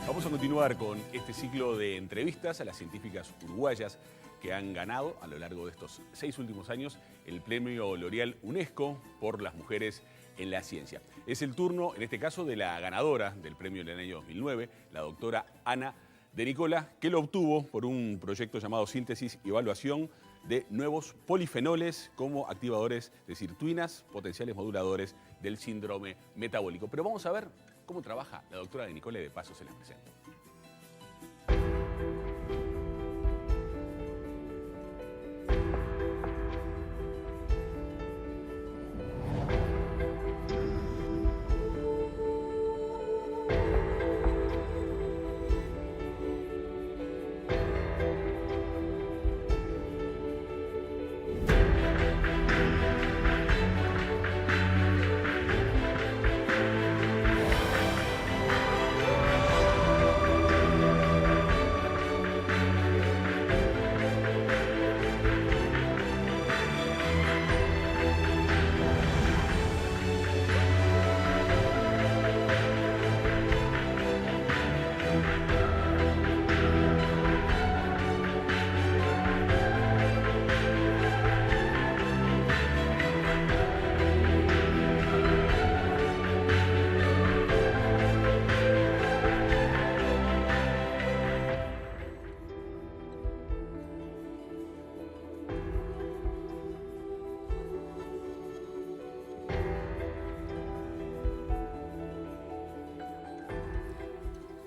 Vamos a continuar con este ciclo de entrevistas a las científicas uruguayas que han ganado a lo largo de estos 6 últimos años el premio L'Oréal UNESCO por las mujeres en la ciencia. Es el turno, en este caso, de la ganadora del premio en el año 2009, la doctora Ana de Nicola, que lo obtuvo por un proyecto llamado Síntesis y Evaluación de nuevos polifenoles como activadores de sirtuinas, potenciales moduladores del síndrome metabólico. Pero vamos a ver cómo trabaja la doctora de Nicola y de paso se las presento.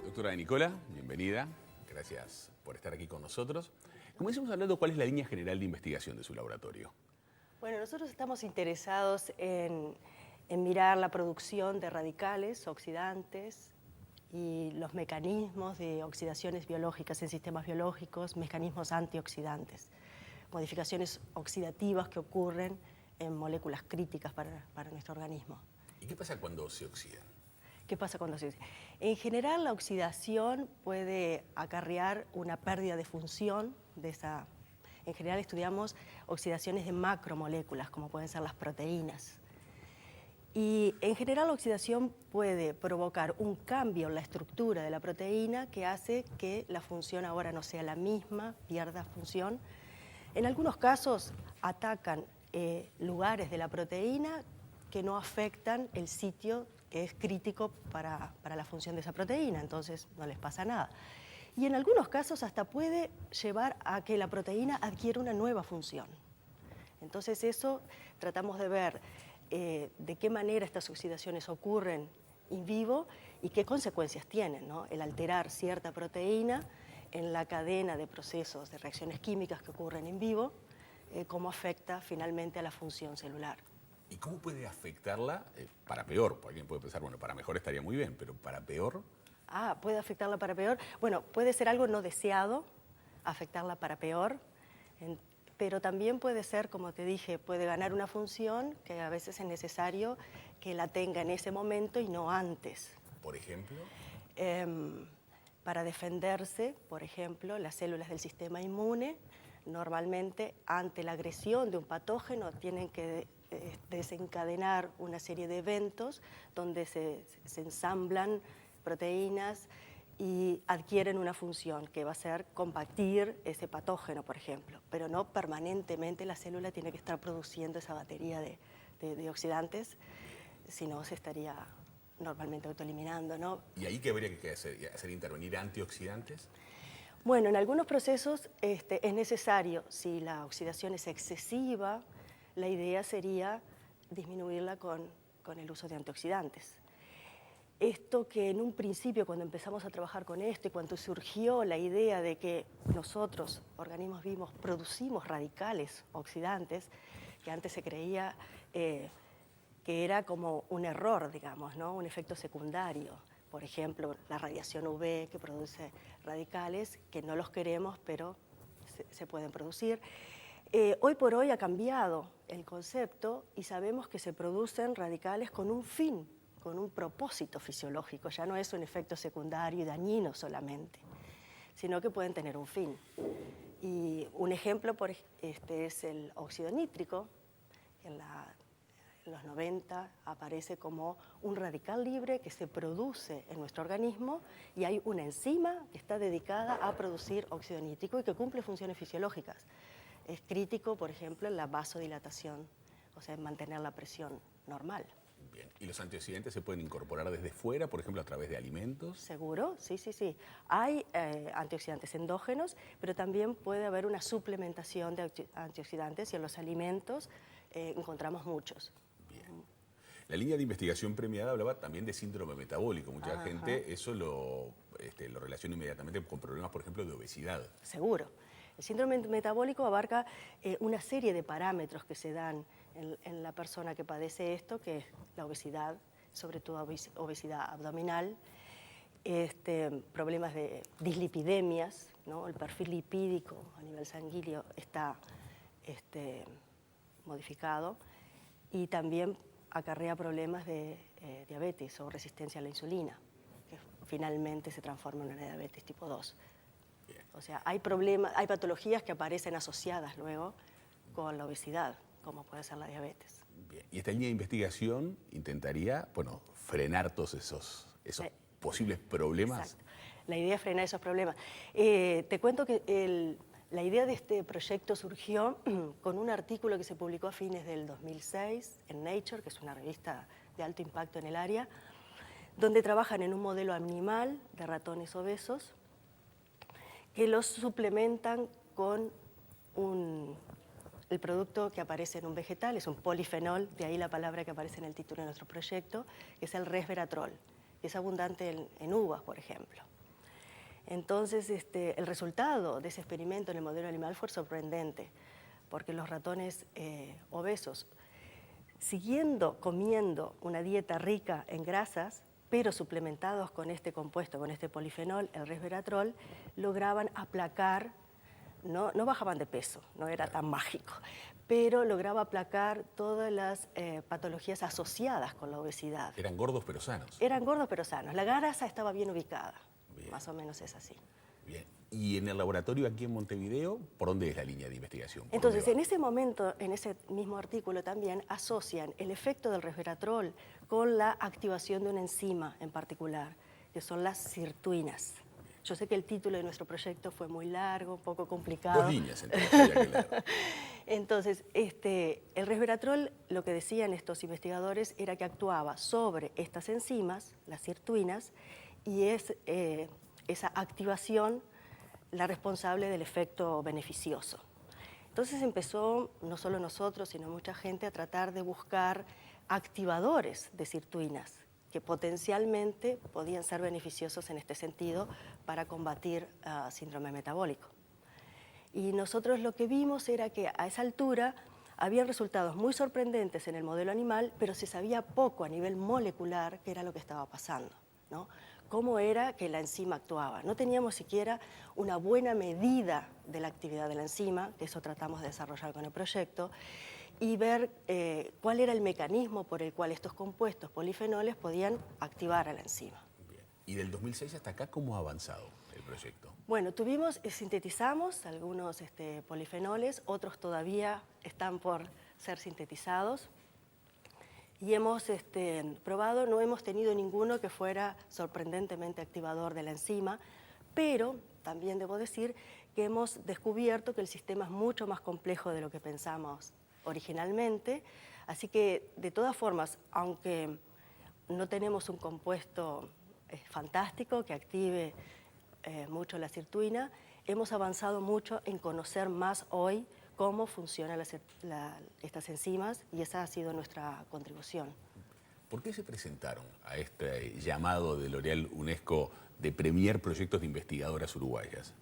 Doctora de Nicola, bienvenida. Gracias por estar aquí con nosotros. Comencemos hablando cuál es la línea general de investigación de su laboratorio. Bueno, nosotros estamos interesados en mirar la producción de radicales oxidantes y los mecanismos de oxidaciones biológicas en sistemas biológicos, mecanismos antioxidantes, modificaciones oxidativas que ocurren en moléculas críticas para nuestro organismo. ¿Y qué pasa cuando se oxidan? ¿Qué pasa cuando se oxida? En general, la oxidación puede acarrear una pérdida de función de esa. En general estudiamos oxidaciones de macromoléculas, como pueden ser las proteínas. Y en general la oxidación puede provocar un cambio en la estructura de la proteína que hace que la función ahora no sea la misma, pierda función. En algunos casos atacan lugares de la proteína que no afectan el sitio que es crítico para la función de esa proteína, entonces no les pasa nada. Y en algunos casos hasta puede llevar a que la proteína adquiera una nueva función. Entonces eso tratamos de ver de qué manera estas oxidaciones ocurren in vivo y qué consecuencias tienen, ¿no? El alterar cierta proteína en la cadena de procesos, de reacciones químicas que ocurren in vivo, cómo afecta finalmente a la función celular. ¿Y cómo puede afectarla para peor? Porque alguien puede pensar, bueno, para mejor estaría muy bien, pero para peor. Ah, ¿puede afectarla para peor? Bueno, puede ser algo no deseado, afectarla para peor, pero también puede ser, como te dije, puede ganar una función que a veces es necesario que la tenga en ese momento y no antes. ¿Por ejemplo? Para defenderse, por ejemplo, las células del sistema inmune, normalmente ante la agresión de un patógeno tienen que desencadenar una serie de eventos donde se ensamblan proteínas y adquieren una función que va a ser combatir ese patógeno, por ejemplo, pero no permanentemente la célula tiene que estar produciendo esa batería de oxidantes, si no se estaría normalmente autoeliminando, ¿no? ¿Y ahí qué habría que hacer intervenir antioxidantes? Bueno, en algunos procesos es necesario, si la oxidación es excesiva, la idea sería disminuirla con el uso de antioxidantes. Esto que en un principio, cuando empezamos a trabajar con esto y cuando surgió la idea de que nosotros, organismos vivos, producimos radicales oxidantes, que antes se creía que era como un error, digamos, ¿no? Un efecto secundario. Por ejemplo, la radiación UV que produce radicales, que no los queremos, pero se pueden producir. Hoy por hoy ha cambiado el concepto y sabemos que se producen radicales con un fin, con un propósito fisiológico. Ya no es un efecto secundario y dañino solamente, sino que pueden tener un fin. Y un ejemplo es el óxido nítrico, en los 90 aparece como un radical libre que se produce en nuestro organismo y hay una enzima que está dedicada a producir óxido nítrico y que cumple funciones fisiológicas. Es crítico, por ejemplo, en la vasodilatación, o sea, en mantener la presión normal. Bien. ¿Y los antioxidantes se pueden incorporar desde fuera, por ejemplo, a través de alimentos? Seguro, sí, sí, sí. Hay antioxidantes endógenos, pero también puede haber una suplementación de antioxidantes y en los alimentos encontramos muchos. Bien. La línea de investigación premiada hablaba también de síndrome metabólico. Mucha gente eso lo relaciona inmediatamente con problemas, por ejemplo, de obesidad. Seguro. El síndrome metabólico abarca una serie de parámetros que se dan en la persona que padece esto, que es la obesidad, sobre todo obesidad abdominal, problemas de dislipidemias, ¿no? El perfil lipídico a nivel sanguíneo está modificado y también acarrea problemas de diabetes o resistencia a la insulina, que finalmente se transforma en una diabetes tipo 2. O sea, hay problemas, hay patologías que aparecen asociadas luego con la obesidad, como puede ser la diabetes. Bien. Y esta línea de investigación intentaría, bueno, frenar todos esos posibles problemas. Exacto. La idea es frenar esos problemas. Te cuento que la idea de este proyecto surgió con un artículo que se publicó a fines del 2006 en Nature, que es una revista de alto impacto en el área, donde trabajan en un modelo animal de ratones obesos que los suplementan con el producto que aparece en un vegetal, es un polifenol, de ahí la palabra que aparece en el título de nuestro proyecto, que es el resveratrol, que es abundante en uvas, por ejemplo. Entonces, el resultado de ese experimento en el modelo animal fue sorprendente, porque los ratones obesos, siguiendo comiendo una dieta rica en grasas, pero suplementados con este compuesto, con este polifenol, el resveratrol, lograban aplacar, no bajaban de peso, no era tan mágico, pero lograba aplacar todas las patologías asociadas con la obesidad. Eran gordos pero sanos. Eran gordos pero sanos. La grasa estaba bien ubicada, Bien. Más o menos es así. Bien. Y en el laboratorio aquí en Montevideo, ¿por dónde es la línea de investigación? Entonces, en ese momento, en ese mismo artículo también, asocian el efecto del resveratrol con la activación de una enzima en particular, que son las sirtuinas. Yo sé que el título de nuestro proyecto fue muy largo, un poco complicado. 2 líneas, entonces, había que leer. Entonces, el resveratrol, lo que decían estos investigadores, era que actuaba sobre estas enzimas, las sirtuinas, y es esa activación la responsable del efecto beneficioso. Entonces empezó, no solo nosotros, sino mucha gente, a tratar de buscar activadores de sirtuinas que potencialmente podían ser beneficiosos en este sentido para combatir síndrome metabólico. Y nosotros lo que vimos era que a esa altura había resultados muy sorprendentes en el modelo animal, pero se sabía poco a nivel molecular qué era lo que estaba pasando, ¿no? Cómo era que la enzima actuaba. No teníamos siquiera una buena medida de la actividad de la enzima, que eso tratamos de desarrollar con el proyecto, y ver cuál era el mecanismo por el cual estos compuestos polifenoles podían activar a la enzima. Bien. ¿Y del 2006 hasta acá cómo ha avanzado el proyecto? Bueno, sintetizamos algunos polifenoles, otros todavía están por ser sintetizados. Y hemos probado, no hemos tenido ninguno que fuera sorprendentemente activador de la enzima, pero también debo decir que hemos descubierto que el sistema es mucho más complejo de lo que pensamos originalmente, así que de todas formas, aunque no tenemos un compuesto fantástico que active mucho la sirtuina, hemos avanzado mucho en conocer más hoy cómo funcionan estas enzimas y esa ha sido nuestra contribución. ¿Por qué se presentaron a este llamado de L'Oréal UNESCO de premiar proyectos de investigadoras uruguayas?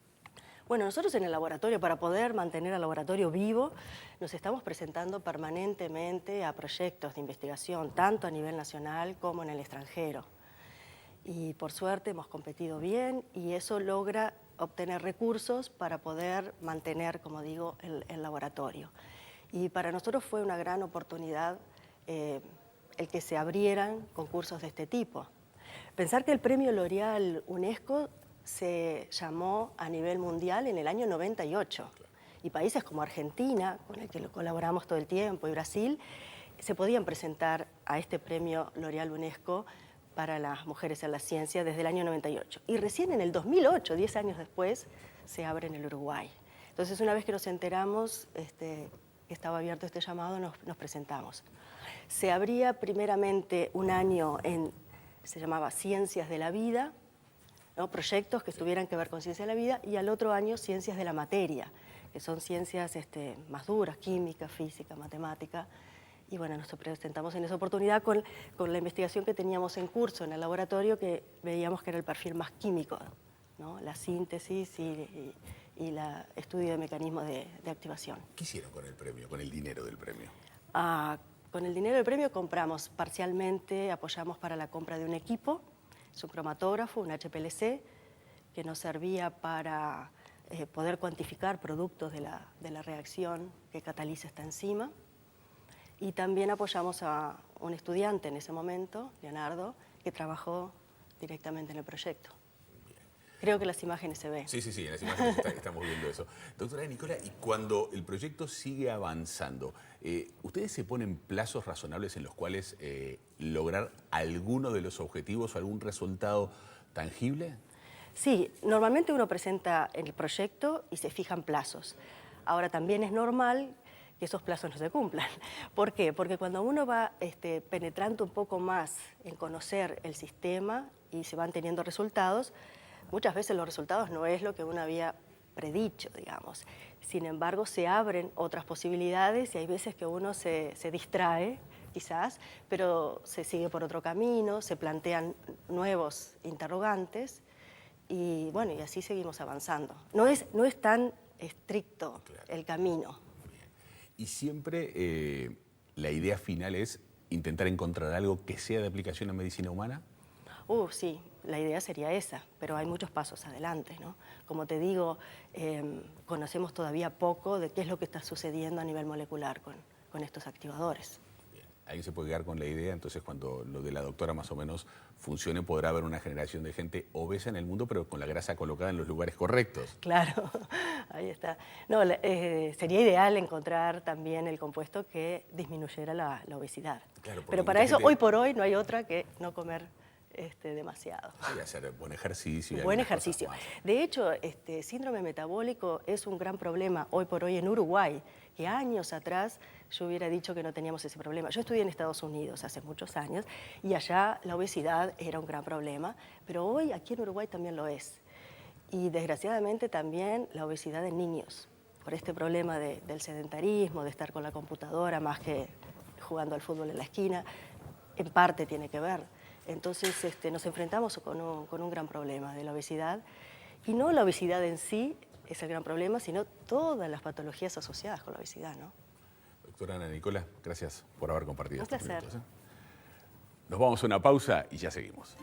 Bueno, nosotros en el laboratorio, para poder mantener al laboratorio vivo, nos estamos presentando permanentemente a proyectos de investigación, tanto a nivel nacional como en el extranjero. Y por suerte hemos competido bien y eso logra obtener recursos para poder mantener, como digo, el laboratorio. Y para nosotros fue una gran oportunidad el que se abrieran concursos de este tipo. Pensar que el premio L'Oréal UNESCO se llamó a nivel mundial en el año 98 y países como Argentina, con el que lo colaboramos todo el tiempo, y Brasil, se podían presentar a este premio L'Oréal UNESCO para las mujeres en la ciencia desde el año 98. Y recién en el 2008, 10 años después, se abre en el Uruguay. Entonces, una vez que nos enteramos que estaba abierto este llamado, nos presentamos. Se abría primeramente un año se llamaba Ciencias de la Vida, ¿no? Proyectos que tuvieran que ver con ciencia de la vida, y al otro año Ciencias de la Materia, que son ciencias más duras, química, física, matemática. Y bueno, nos presentamos en esa oportunidad con la investigación que teníamos en curso en el laboratorio, que veíamos que era el perfil más químico, ¿no? La síntesis y el estudio de mecanismos de activación. ¿Qué hicieron con el premio, con el dinero del premio? Con el dinero del premio compramos parcialmente, apoyamos para la compra de un equipo, es un cromatógrafo, un HPLC, que nos servía para poder cuantificar productos de la reacción que cataliza esta enzima. Y también apoyamos a un estudiante en ese momento, Leonardo, que trabajó directamente en el proyecto. Creo que las imágenes se ven. Sí, en las imágenes estamos viendo eso. Doctora Nicola, y cuando el proyecto sigue avanzando, ¿ustedes se ponen plazos razonables en los cuales lograr alguno de los objetivos o algún resultado tangible? Sí, normalmente uno presenta el proyecto y se fijan plazos. Ahora, también es normal que esos plazos no se cumplan. ¿Por qué? Porque cuando uno va penetrando un poco más en conocer el sistema y se van teniendo resultados, muchas veces los resultados no es lo que uno había predicho, digamos. Sin embargo, se abren otras posibilidades y hay veces que uno se distrae, quizás, pero se sigue por otro camino, se plantean nuevos interrogantes y bueno, y así seguimos avanzando. No es tan estricto el camino. Y siempre la idea final es intentar encontrar algo que sea de aplicación en medicina humana. Sí, la idea sería esa, pero hay muchos pasos adelante, ¿no? Como te digo, conocemos todavía poco de qué es lo que está sucediendo a nivel molecular con estos activadores. Bien. Alguien se puede quedar con la idea, entonces cuando lo de la doctora más o menos funcione, podrá haber una generación de gente obesa en el mundo, pero con la grasa colocada en los lugares correctos. Claro, ahí está. No, sería ideal encontrar también el compuesto que disminuyera la obesidad. Claro, pero para eso, hoy por hoy, no hay otra que no comer demasiado. Sí, hacer buen ejercicio. Buen ejercicio. De hecho, síndrome metabólico es un gran problema hoy por hoy en Uruguay, que años atrás yo hubiera dicho que no teníamos ese problema. Yo estudié en Estados Unidos hace muchos años y allá la obesidad era un gran problema, pero hoy aquí en Uruguay también lo es. Y desgraciadamente también la obesidad en niños, por este problema del sedentarismo, de estar con la computadora más que jugando al fútbol en la esquina, en parte tiene que ver. Entonces nos enfrentamos con un gran problema de la obesidad, y no la obesidad en sí es el gran problema, sino todas las patologías asociadas con la obesidad, ¿no? Doctora Ana Nicola, gracias por haber compartido estos placer. minutos. Nos vamos a una pausa y ya seguimos.